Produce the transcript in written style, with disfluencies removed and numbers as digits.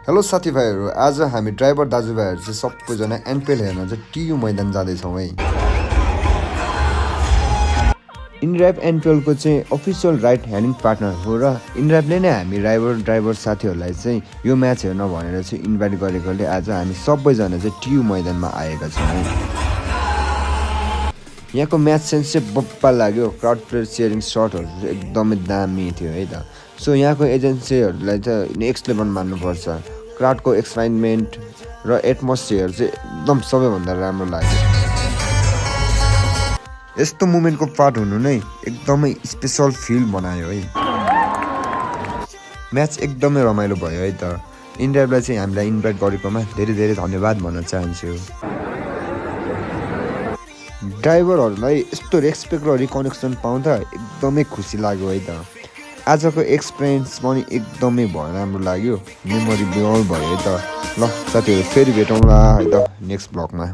Hello साथीभाइहरू, आज हामी ड्राइभर दाजुभाइहरू चाहिँ सबैजना एनपिएल हेर्न चाहिँ टियु मैदान जाँदैछौँ है। इनड्राइभ एनपिएलको चाहिँ अफिसियल राइट ह्यान्डिङ पार्टनर हो र इनड्राइभले नै हामी ड्राइभर साथीहरूलाई चाहिँ यो म्याच हेर्न भनेर चाहिँ इन्भाइट गरेकोले आज हामी सबैजना चाहिँ टियु मैदानमा आएका छौँ है। यहाँको म्याच सेन्स चाहिँ बप्पा लाग्यो। क्राउड प्लेयर सेयरिङ सर्टहरू चाहिँ एकदमै दामी थियो है त। सो यहाँको एजेन्सीहरूलाई चाहिँ नेक्स्ट लेभल मान्नुपर्छ। क्राउडको एक्साइटमेन्ट र एटमोस्फियर चाहिँ एकदम सबैभन्दा राम्रो लाग्यो। यस्तो मोमेन्टको पार्ट हुनु नै एकदमै स्पेसल फिल बनायो है। म्याच एकदमै रमाइलो भयो है त। इन्डियालाई चाहिँ हामीलाई इन्भाइट गरेकोमा धेरै धेरै धन्यवाद भन्न चाहन्छु। ड्राइभरहरूलाई यस्तो रेस्पेक्ट र रिकनेक्सन पाउँदा एकदमै खुसी लाग्यो है त। आजको एक्सपिरियन्स पनि एकदमै राम्रो लाग्यो। मेमोरेबल भयो है त। ल साथीहरू, फेरि भेटौँला है त नेक्स्ट ब्लगमा।